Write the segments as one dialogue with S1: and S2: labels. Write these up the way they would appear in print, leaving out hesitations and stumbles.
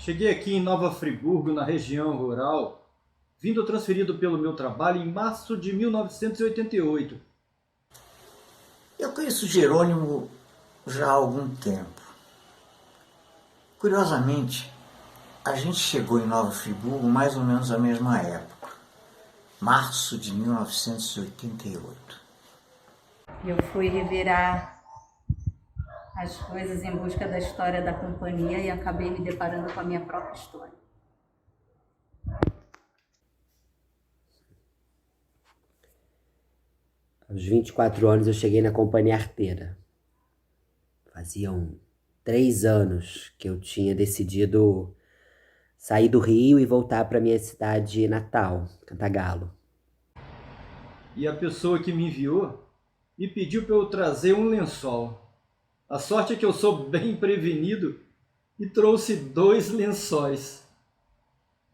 S1: Cheguei aqui em Nova Friburgo, na região rural, vindo transferido pelo meu trabalho em março de 1988.
S2: Eu conheço Jerônimo já há algum tempo. Curiosamente, a gente chegou em Nova Friburgo mais ou menos na mesma época, março de 1988.
S3: Eu fui revirar as coisas em busca da história da companhia e acabei me deparando com a minha própria história.
S4: Aos 24 anos eu cheguei na companhia arteira. Faziam 3 anos que eu tinha decidido sair do Rio e voltar para minha cidade natal, Cantagalo.
S1: E a pessoa que me enviou me pediu para eu trazer um lençol. A sorte é que eu sou bem prevenido e trouxe 2 lençóis.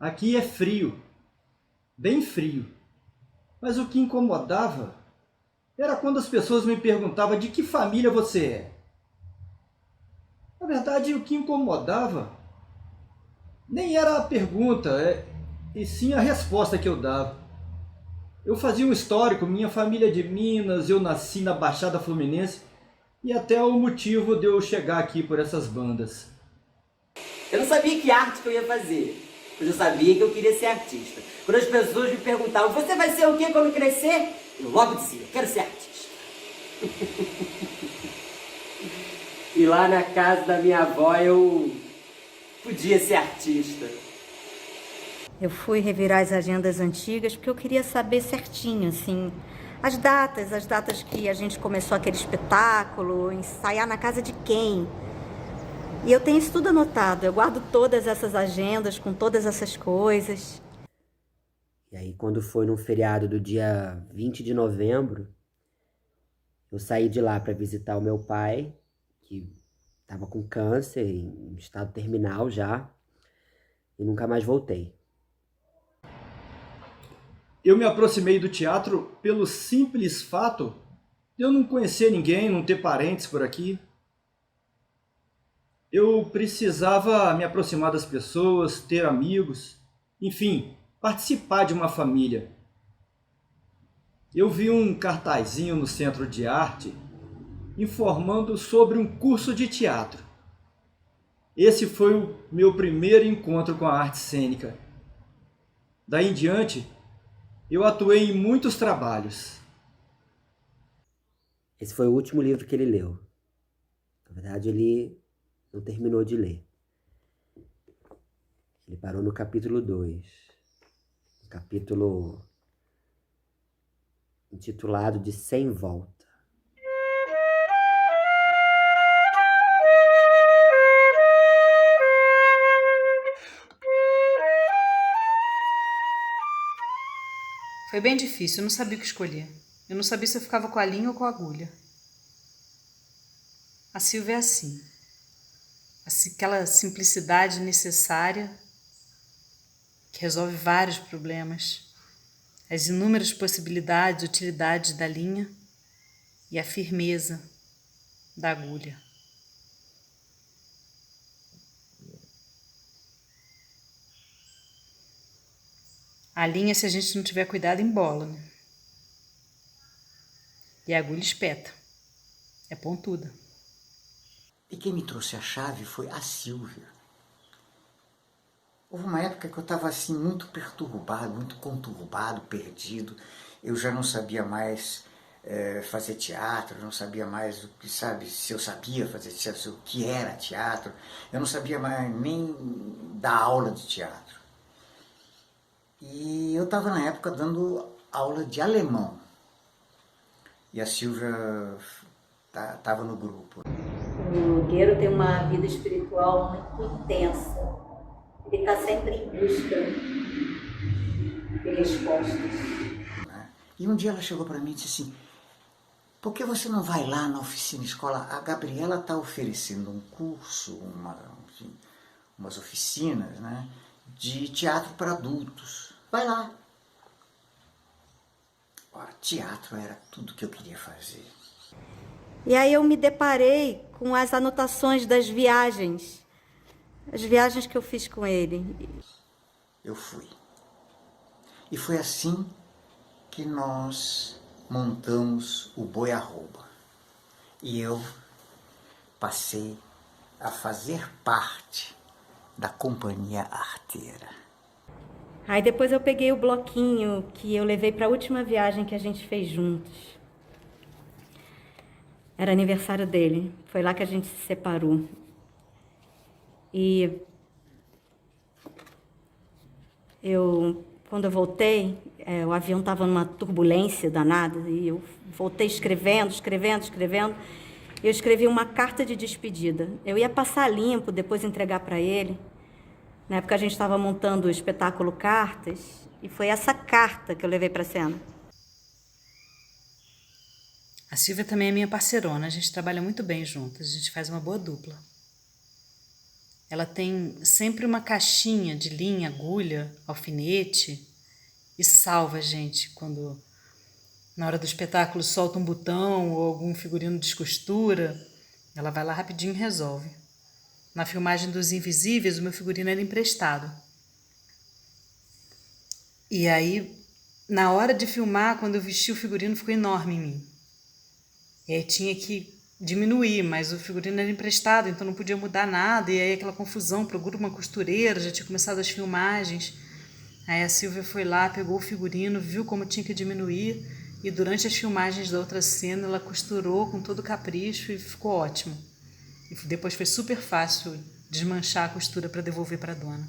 S1: Aqui é frio, bem frio. Mas o que incomodava era quando as pessoas me perguntavam de que família você é. Na verdade, o que incomodava nem era a pergunta, e sim a resposta que eu dava. Eu fazia um histórico, minha família é de Minas, eu nasci na Baixada Fluminense, e até o motivo de eu chegar aqui por essas bandas.
S5: Eu não sabia que arte que eu ia fazer, mas eu sabia que eu queria ser artista. Quando as pessoas me perguntavam, você vai ser o quê quando crescer? Eu logo dizia, quero ser artista. E lá na casa da minha avó eu podia ser artista.
S3: Eu fui revirar as agendas antigas porque eu queria saber certinho, assim, as datas que a gente começou aquele espetáculo, ensaiar na casa de quem. E eu tenho isso tudo anotado, eu guardo todas essas agendas com todas essas coisas.
S4: E aí quando foi no feriado do dia 20 de novembro, eu saí de lá para visitar o meu pai, que estava com câncer, em estado terminal já, e nunca mais voltei.
S1: Eu me aproximei do teatro pelo simples fato de eu não conhecer ninguém, não ter parentes por aqui. Eu precisava me aproximar das pessoas, ter amigos, enfim, participar de uma família. Eu vi um cartazinho no centro de arte informando sobre um curso de teatro. Esse foi o meu primeiro encontro com a arte cênica. Daí em diante, eu atuei em muitos trabalhos.
S4: Esse foi o último livro que ele leu. Na verdade, ele não terminou de ler. Ele parou no capítulo 2. Um capítulo intitulado de Sem Volta.
S6: Foi bem difícil, eu não sabia o que escolher. Eu não sabia se eu ficava com a linha ou com a agulha. A Silvia é assim. Aquela simplicidade necessária que resolve vários problemas. As inúmeras possibilidades, utilidades da linha e a firmeza da agulha. A linha, se a gente não tiver cuidado, embola, né? E a agulha espeta. É pontuda.
S2: E quem me trouxe a chave foi a Silvia. Houve uma época que eu estava assim muito perturbado, muito conturbado, perdido. Eu já não sabia mais fazer teatro, eu não sabia mais se eu sabia fazer teatro, o que era teatro. Eu não sabia mais nem dar aula de teatro. E eu estava na época dando aula de alemão. E a Silvia estava no grupo.
S3: O Nogueiro tem uma vida espiritual muito intensa. Ele está sempre em busca de respostas.
S2: E um dia ela chegou para mim e disse assim, por que você não vai lá na oficina escola? A Gabriela está oferecendo um curso, umas oficinas, né, de teatro para adultos. Vai lá. Ora, teatro era tudo que eu queria fazer.
S3: E aí eu me deparei com as anotações das viagens as viagens que eu fiz com ele.
S2: Eu fui. E foi assim que nós montamos o Boi-Arroba. E eu passei a fazer parte da companhia arteira.
S3: Aí depois eu peguei o bloquinho que eu levei para a última viagem que a gente fez juntos. Era aniversário dele, foi lá que a gente se separou. E quando eu voltei, o avião estava numa turbulência danada e eu voltei escrevendo. Eu escrevi uma carta de despedida. Eu ia passar limpo, depois entregar para ele. Na época a gente estava montando o espetáculo Cartas e foi essa carta que eu levei para a cena.
S6: A Silvia também é minha parceirona, a gente trabalha muito bem juntas, a gente faz uma boa dupla. Ela tem sempre uma caixinha de linha, agulha, alfinete e salva a gente quando na hora do espetáculo solta um botão ou algum figurino descostura. Ela vai lá rapidinho e resolve. Na filmagem dos Invisíveis, o meu figurino era emprestado. E aí, na hora de filmar, quando eu vesti o figurino, ficou enorme em mim. E aí tinha que diminuir, mas o figurino era emprestado, então não podia mudar nada. E aí aquela confusão, procura uma costureira, já tinha começado as filmagens. Aí a Silvia foi lá, pegou o figurino, viu como tinha que diminuir. E durante as filmagens da outra cena, ela costurou com todo capricho e ficou ótimo. E depois foi super fácil desmanchar a costura para devolver para a dona.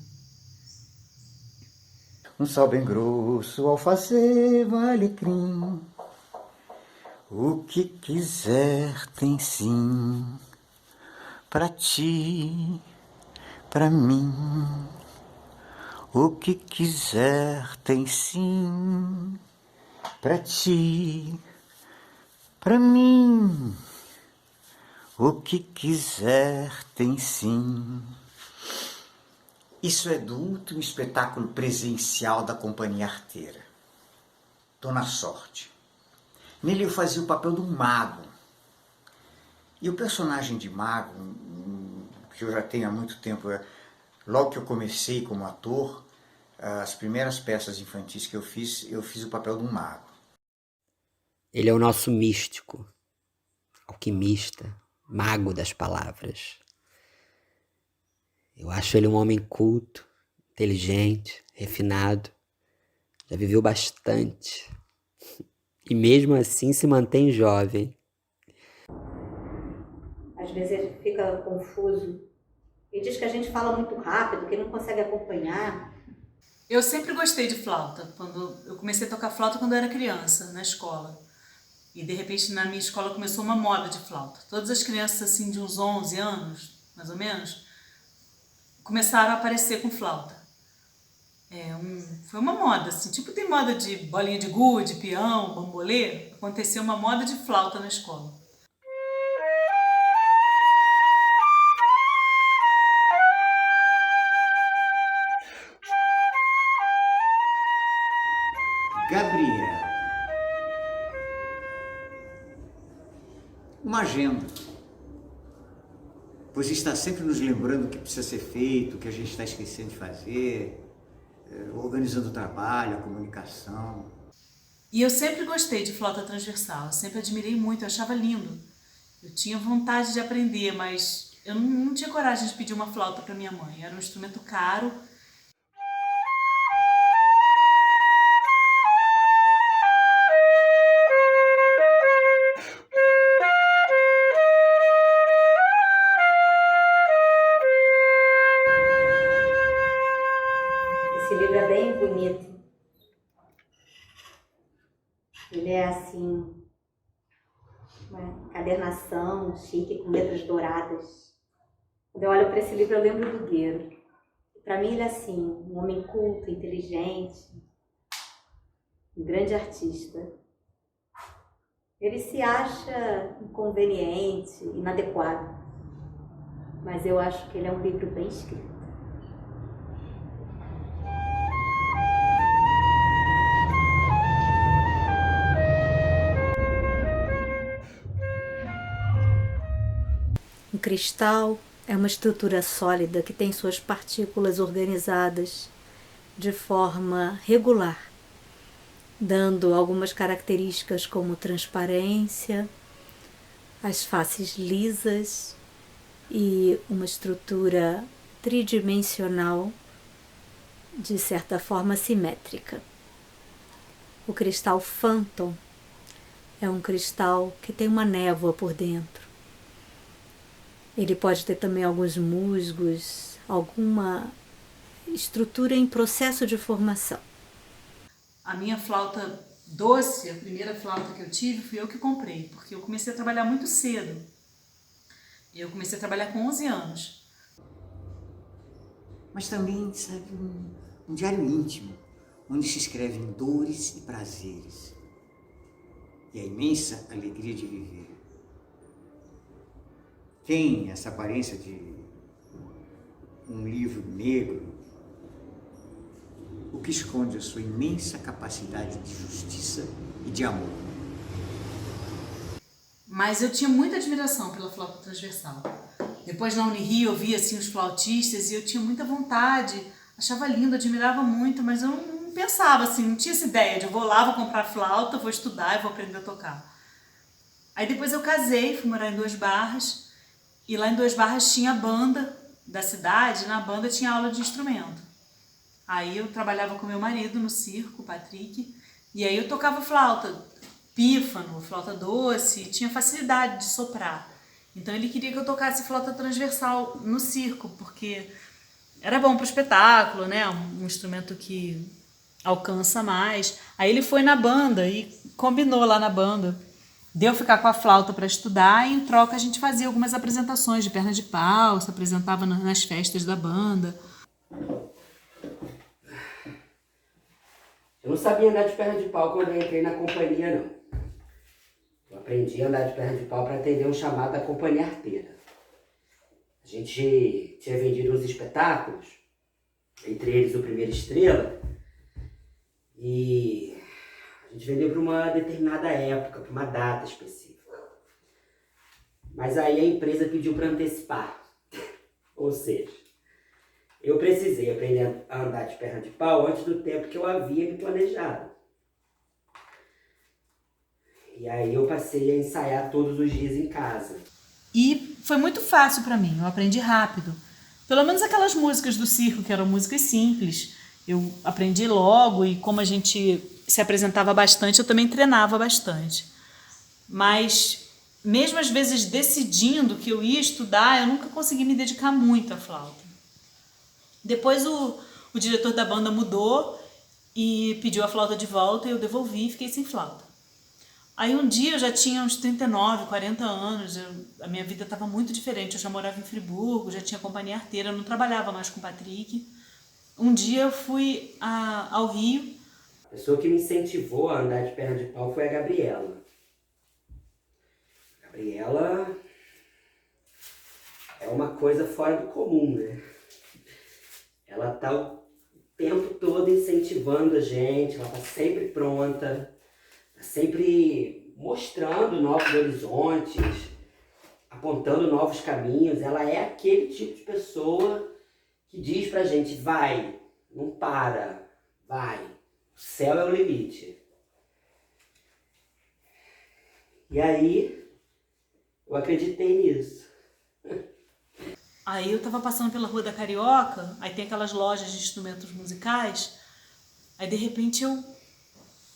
S2: Um sal bem grosso, alfaceiro, alecrim, o que quiser tem sim, pra ti, pra mim. O que quiser tem sim, pra ti, pra mim. O que quiser tem sim. Isso é do último espetáculo presencial da companhia arteira, Dona Sorte. Nele eu fazia o papel do mago. E o personagem de mago, que eu já tenho há muito tempo, logo que eu comecei como ator, as primeiras peças infantis que eu fiz o papel de um mago.
S4: Ele é o nosso místico, alquimista, mago das palavras. Eu acho ele um homem culto, inteligente, refinado. Já viveu bastante. E mesmo assim se mantém jovem.
S3: Às vezes ele fica confuso. Ele diz que a gente fala muito rápido, que ele não consegue acompanhar.
S6: Eu sempre gostei de flauta. Eu comecei a tocar flauta quando eu era criança, na escola. E de repente na minha escola começou uma moda de flauta. Todas as crianças assim de uns 11 anos, mais ou menos, começaram a aparecer com flauta. Foi uma moda, assim, tipo tem moda de bolinha de gude, peão, bambolê. Aconteceu uma moda de flauta na escola.
S2: Gabriela, uma agenda, pois está sempre nos lembrando o que precisa ser feito, o que a gente está esquecendo de fazer, organizando o trabalho, a comunicação.
S6: E eu sempre gostei de flauta transversal, eu sempre admirei muito, eu achava lindo. Eu tinha vontade de aprender, mas eu não tinha coragem de pedir uma flauta para minha mãe, era um instrumento caro.
S3: Esse livro é bem bonito. Ele é assim, uma encadernação chique com letras douradas. Quando eu olho para esse livro eu lembro do Guero. Para mim ele é assim, um homem culto, inteligente, um grande artista. Ele se acha inconveniente, inadequado, mas eu acho que ele é um livro bem escrito. Um cristal é uma estrutura sólida que tem suas partículas organizadas de forma regular, dando algumas características como transparência, as faces lisas e uma estrutura tridimensional, de certa forma simétrica. O cristal Phantom é um cristal que tem uma névoa por dentro. Ele pode ter também alguns musgos, alguma estrutura em processo de formação.
S6: A minha flauta doce, a primeira flauta que eu tive, fui eu que comprei, porque eu comecei a trabalhar muito cedo. Eu comecei a trabalhar com 11 anos.
S2: Mas também, sabe, um diário íntimo, onde se escrevem dores e prazeres e a imensa alegria de viver. Tem essa aparência de um livro negro, o que esconde a sua imensa capacidade de justiça e de amor.
S6: Mas eu tinha muita admiração pela flauta transversal. Depois na Unirio eu via assim, os flautistas e eu tinha muita vontade, achava lindo, admirava muito, mas eu não pensava assim, não tinha essa ideia de eu vou lá, vou comprar flauta, vou estudar e vou aprender a tocar. Aí depois eu casei, fui morar em Duas Barras, e lá em Duas Barras tinha a banda da cidade, na banda tinha aula de instrumento. Aí eu trabalhava com meu marido no circo, o Patrick, e aí eu tocava flauta, pífano, flauta doce, tinha facilidade de soprar. Então ele queria que eu tocasse flauta transversal no circo, porque era bom para o espetáculo, né? Um instrumento que alcança mais. Aí ele foi na banda e combinou lá na banda. Deu ficar com a flauta para estudar e em troca a gente fazia algumas apresentações de perna de pau, se apresentava nas festas da banda.
S4: Eu não sabia andar de perna de pau quando eu entrei na companhia, não. Eu aprendi a andar de perna de pau para atender um chamado da Companhia Arteira. A gente tinha vendido uns espetáculos, entre eles o Primeira Estrela, e a gente vendeu para uma determinada época, para uma data específica. Mas aí a empresa pediu para antecipar. Ou seja, eu precisei aprender a andar de perna de pau antes do tempo que eu havia me planejado. E aí eu passei a ensaiar todos os dias em casa.
S6: E foi muito fácil para mim, eu aprendi rápido. Pelo menos aquelas músicas do circo, que eram músicas simples, eu aprendi logo e como a gente se apresentava bastante, eu também treinava bastante. Mas mesmo às vezes decidindo que eu ia estudar, eu nunca consegui me dedicar muito à flauta. Depois o diretor da banda mudou e pediu a flauta de volta e eu devolvi e fiquei sem flauta. Aí um dia eu já tinha uns 39, 40 anos, a minha vida estava muito diferente, eu já morava em Friburgo, já tinha companhia arteira, eu não trabalhava mais com o Patrick. Um dia eu fui ao Rio.
S4: A pessoa que me incentivou a andar de perna de pau foi a Gabriela. A Gabriela é uma coisa fora do comum, né? Ela tá o tempo todo incentivando a gente, ela tá sempre pronta, tá sempre mostrando novos horizontes, apontando novos caminhos. Ela é aquele tipo de pessoa que diz pra gente, vai, não para, vai, o céu é o limite. E aí, eu acreditei nisso.
S6: Aí eu tava passando pela Rua da Carioca, aí tem aquelas lojas de instrumentos musicais, aí de repente eu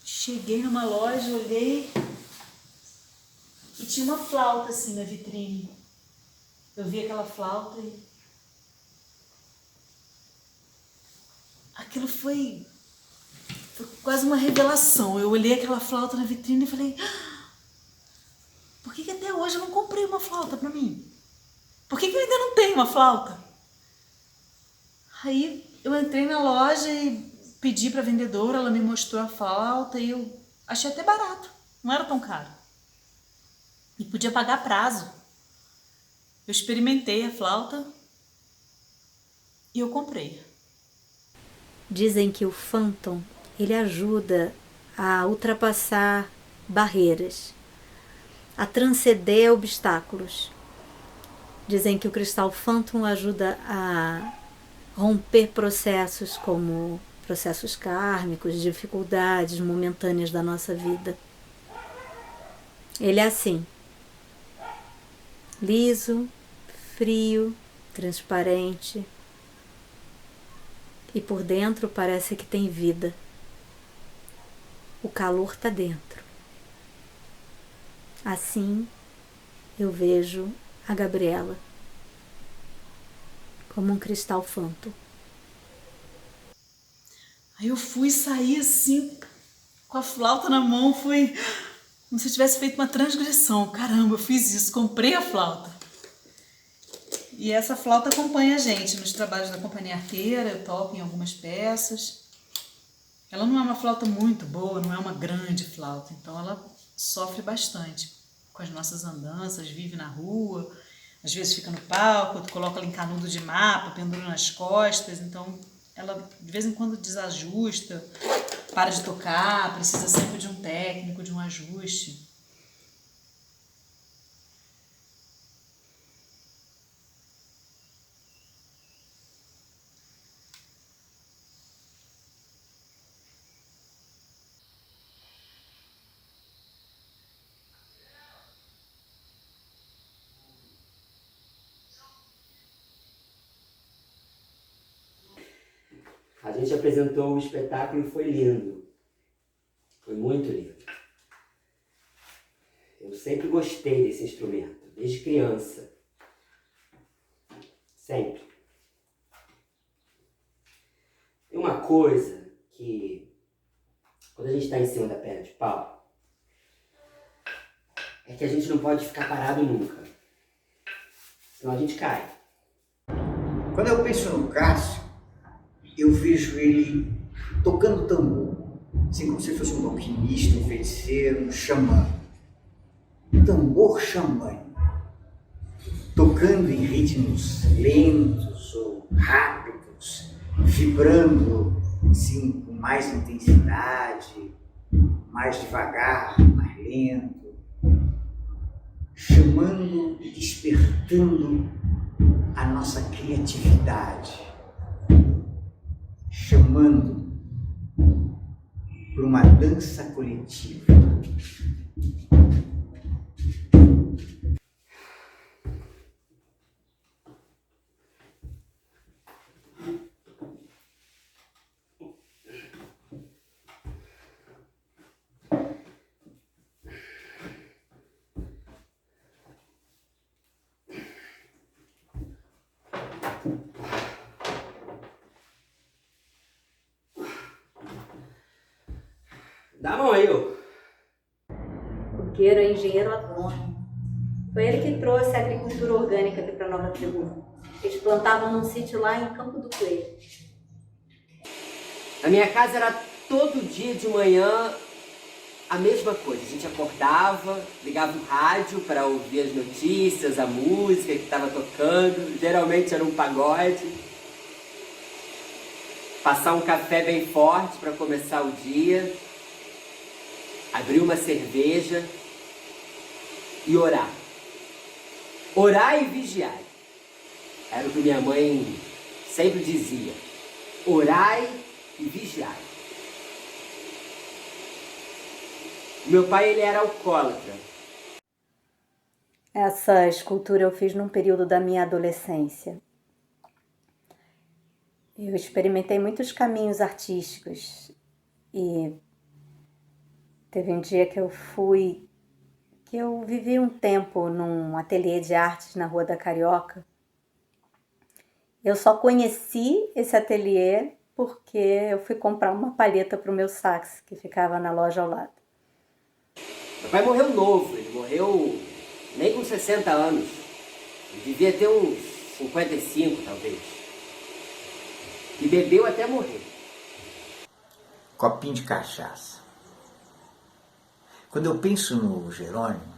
S6: cheguei numa loja, olhei e tinha uma flauta assim na vitrine. Eu vi aquela flauta e aquilo foi quase uma revelação. Eu olhei aquela flauta na vitrine e falei, por que até hoje eu não comprei uma flauta pra mim? Por que eu ainda não tenho uma flauta? Aí eu entrei na loja e pedi pra vendedora, ela me mostrou a flauta e eu achei até barato, não era tão caro. E podia pagar prazo. Eu experimentei a flauta e eu comprei.
S3: Dizem que o Phantom, ele ajuda a ultrapassar barreiras, a transcender obstáculos. Dizem que o cristal Phantom ajuda a romper processos como processos kármicos, dificuldades momentâneas da nossa vida. Ele é assim, liso, frio, transparente, e por dentro parece que tem vida. O calor está dentro. Assim eu vejo a Gabriela, como um cristal Phantom.
S6: Aí eu fui sair assim, com a flauta na mão, foi como se eu tivesse feito uma transgressão. Caramba, eu fiz isso, comprei a flauta. E essa flauta acompanha a gente nos trabalhos da Companhia Arteira, eu toco em algumas peças. Ela não é uma flauta muito boa, não é uma grande flauta, então ela sofre bastante com as nossas andanças, vive na rua, às vezes fica no palco, tu coloca ela em canudo de mapa, pendura nas costas, então ela de vez em quando desajusta, para de tocar, precisa sempre de um técnico, de um ajuste.
S4: A gente apresentou o espetáculo e foi lindo. Foi muito lindo. Eu sempre gostei desse instrumento, desde criança. Sempre. Tem uma coisa que, quando a gente está em cima da perna de pau, é que a gente não pode ficar parado nunca. Senão a gente cai.
S2: Quando eu penso no Cássio, eu vejo ele tocando tambor, assim como se fosse um alquimista, um feiticeiro, um xamã. Tambor xamânico, tocando em ritmos lentos ou rápidos, vibrando assim, com mais intensidade, mais devagar, mais lento, chamando e despertando a nossa criatividade, chamando para uma dança coletiva.
S4: Dá a mão aí, ô.
S3: O Gueiro é engenheiro agrônomo. Foi ele que trouxe a agricultura orgânica aqui para Nova Friburgo. Eles plantavam num sítio lá em Campo do Coelho.
S5: Na minha casa era todo dia de manhã a mesma coisa. A gente acordava, ligava o rádio para ouvir as notícias, a música que estava tocando. Geralmente era um pagode. Passar um café bem forte para começar o dia. Abrir uma cerveja e orar. Orar e vigiar. Era o que minha mãe sempre dizia. Orai e vigiai. Meu pai, ele era alcoólatra.
S3: Essa escultura eu fiz num período da minha adolescência. Eu experimentei muitos caminhos artísticos e teve um dia que eu vivi um tempo num ateliê de artes na Rua da Carioca. Eu só conheci esse ateliê porque eu fui comprar uma palheta para o meu sax, que ficava na loja ao lado.
S5: Meu pai morreu novo, ele morreu nem com 60 anos. Ele devia ter uns 55, talvez. E bebeu até morrer.
S2: Copinho de cachaça. Quando eu penso no Jerônimo,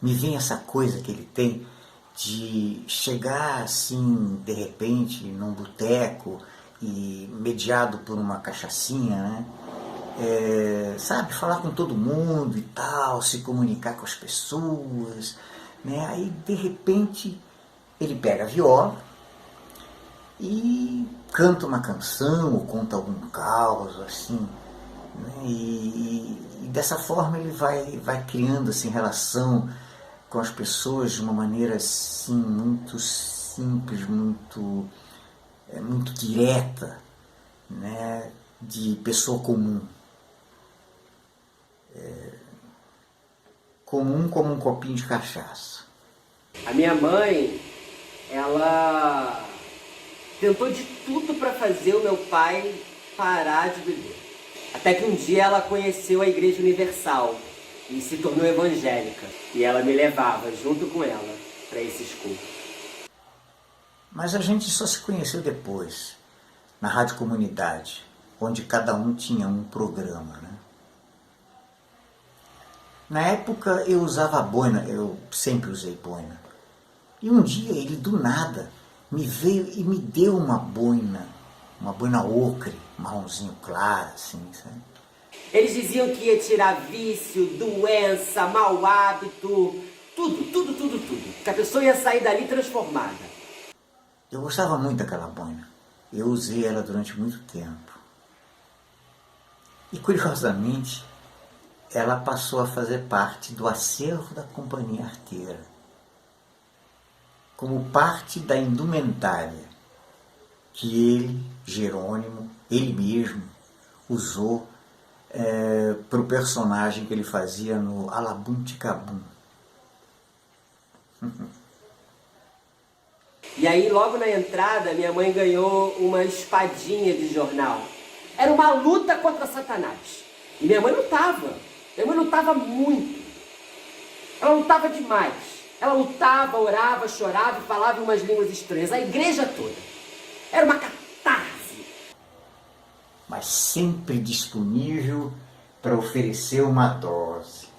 S2: me vem essa coisa que ele tem de chegar assim, de repente, num boteco e mediado por uma cachaçinha, né? Sabe, falar com todo mundo e tal, se comunicar com as pessoas, né? Aí, de repente, ele pega a viola e canta uma canção ou conta algum caos, assim, né? E dessa forma ele vai criando assim, relação com as pessoas de uma maneira assim, muito simples, muito direta, né? De pessoa comum. Comum como um copinho de cachaça.
S5: A minha mãe, ela tentou de tudo para fazer o meu pai parar de beber. Até que um dia ela conheceu a Igreja Universal e se tornou evangélica. E ela me levava junto com ela para esses cultos.
S2: Mas a gente só se conheceu depois, na Rádio Comunidade, onde cada um tinha um programa, né? Na época eu usava boina, eu sempre usei boina. E um dia ele do nada me veio e me deu uma boina ocre, marronzinho claro, assim, sabe?
S5: Eles diziam que ia tirar vício, doença, mau hábito, tudo. Que a pessoa ia sair dali transformada.
S2: Eu gostava muito daquela boina. Eu usei ela durante muito tempo. E curiosamente, ela passou a fazer parte do acervo da Companhia Arteira, como parte da indumentária que ele, Jerônimo, ele mesmo, usou para o personagem que ele fazia no Alabum Ticabum.
S5: E aí, logo na entrada, minha mãe ganhou uma espadinha de jornal. Era uma luta contra Satanás. E minha mãe lutava. Minha mãe lutava muito. Ela lutava demais. Ela lutava, orava, chorava e falava em umas línguas estranhas. A igreja toda. Era uma catarse.
S2: Mas sempre disponível para oferecer uma dose.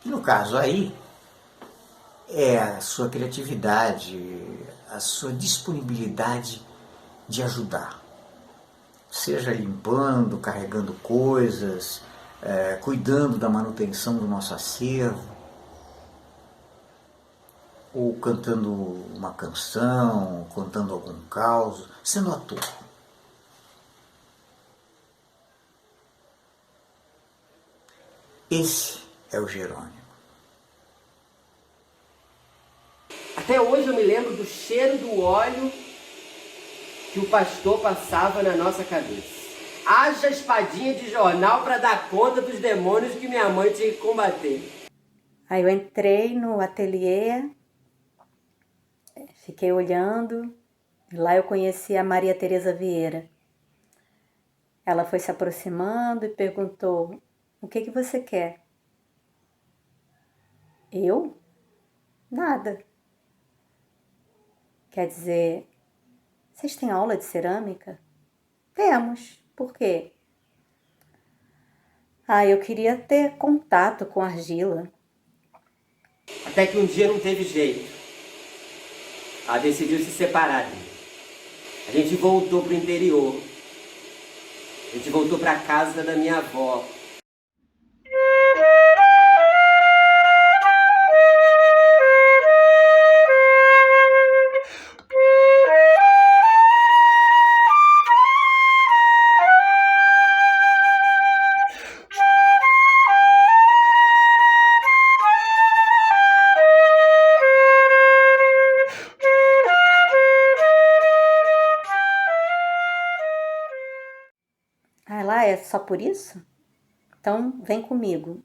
S2: E no caso aí, é a sua criatividade, a sua disponibilidade de ajudar. Seja limpando, carregando coisas, cuidando da manutenção do nosso acervo, ou cantando uma canção, contando algum caos, sendo ator. Esse é o Jerônimo.
S5: Até hoje eu me lembro do cheiro do óleo que o pastor passava na nossa cabeça. Haja espadinha de jornal para dar conta dos demônios que minha mãe tinha que combater.
S3: Aí eu entrei no ateliê, fiquei olhando, e lá eu conheci a Maria Tereza Vieira. Ela foi se aproximando e perguntou: "O que você quer?" Eu? Nada. Quer dizer, vocês têm aula de cerâmica? Temos. Por quê? Eu queria ter contato com argila.
S5: Até que um dia não teve jeito. Ela decidiu se separar dele. A gente voltou pro interior. A gente voltou pra casa da minha avó.
S3: Lá é só por isso? Então vem comigo.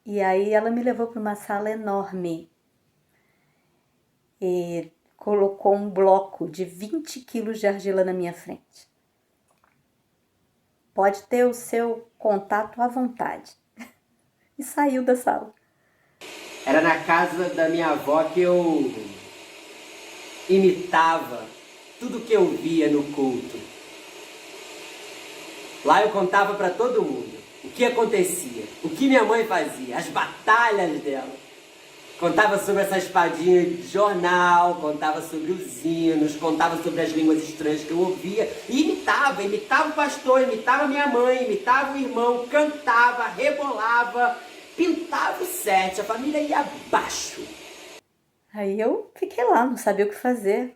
S3: E aí ela me levou para uma sala enorme e colocou um bloco de 20 quilos de argila na minha frente. Pode ter o seu contato à vontade. E saiu da sala.
S5: Era na casa da minha avó que eu imitava tudo que eu via no culto. Lá eu contava para todo mundo o que acontecia, o que minha mãe fazia, as batalhas dela. Contava sobre essa espadinha de jornal, contava sobre os hinos, contava sobre as línguas estranhas que eu ouvia. E imitava o pastor, imitava minha mãe, imitava o irmão, cantava, rebolava. pintava o set, a família ia abaixo.
S3: Aí eu fiquei lá, não sabia o que fazer.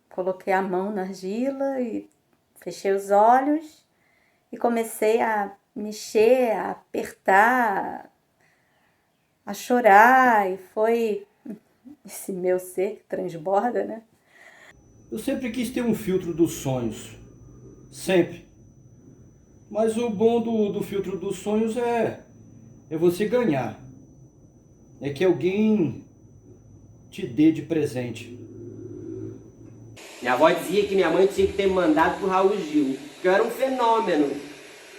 S3: Coloquei a mão na argila e fechei os olhos e comecei a mexer, a apertar, a chorar. E foi esse meu ser que transborda, né?
S1: Eu sempre quis ter um filtro dos sonhos. Sempre. Mas o bom do filtro dos sonhos é você ganhar. É que alguém te dê de presente.
S5: Minha avó dizia que minha mãe tinha que ter me mandado pro Raul Gil, porque eu era um fenômeno.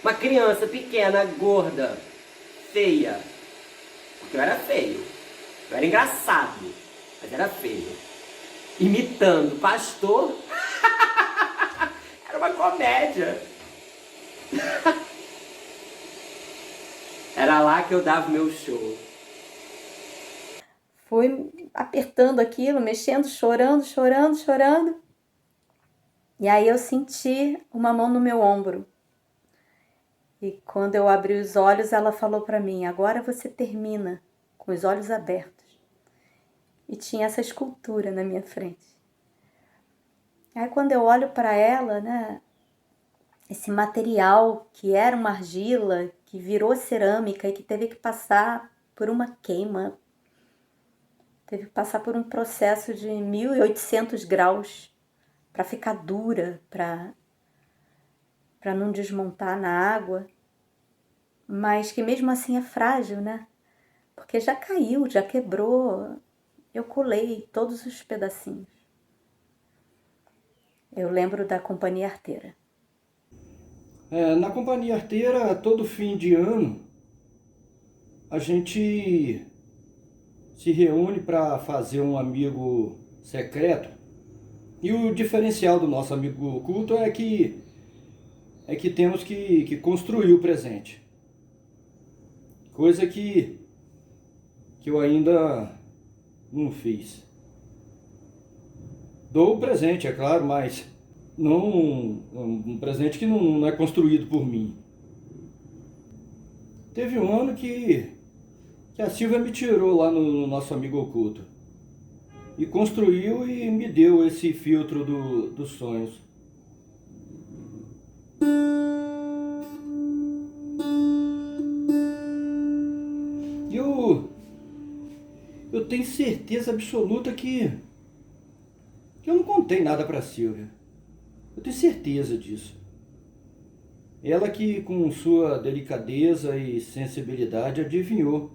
S5: Uma criança pequena, gorda, feia. Porque eu era feio. Eu era engraçado, mas era feio. Imitando pastor. Era uma comédia. Era lá que eu dava o meu show.
S3: Fui apertando aquilo, mexendo, chorando, chorando, chorando. E aí eu senti uma mão no meu ombro. E quando eu abri os olhos, ela falou para mim: agora você termina com os olhos abertos. E tinha essa escultura na minha frente. Aí quando eu olho para ela, né, esse material que era uma argila, que virou cerâmica e que teve que passar por uma queima, teve que passar por um processo de 1800 graus para ficar dura, para não desmontar na água, mas que mesmo assim é frágil, né? Porque já caiu, já quebrou. Eu colei todos os pedacinhos. Eu lembro da Companhia Arteira.
S1: Na Companhia Arteira, todo fim de ano, a gente se reúne para fazer um amigo secreto. E o diferencial do nosso amigo oculto é que temos que construir o presente. Coisa que eu ainda não fiz. Dou o presente, é claro, mas não um presente que não é construído por mim. Teve um ano que a Silvia me tirou lá no nosso amigo oculto. E construiu e me deu esse filtro dos sonhos. Eu tenho certeza absoluta que eu não contei nada para Silvia. Eu tenho certeza disso. Ela que, com sua delicadeza e sensibilidade, adivinhou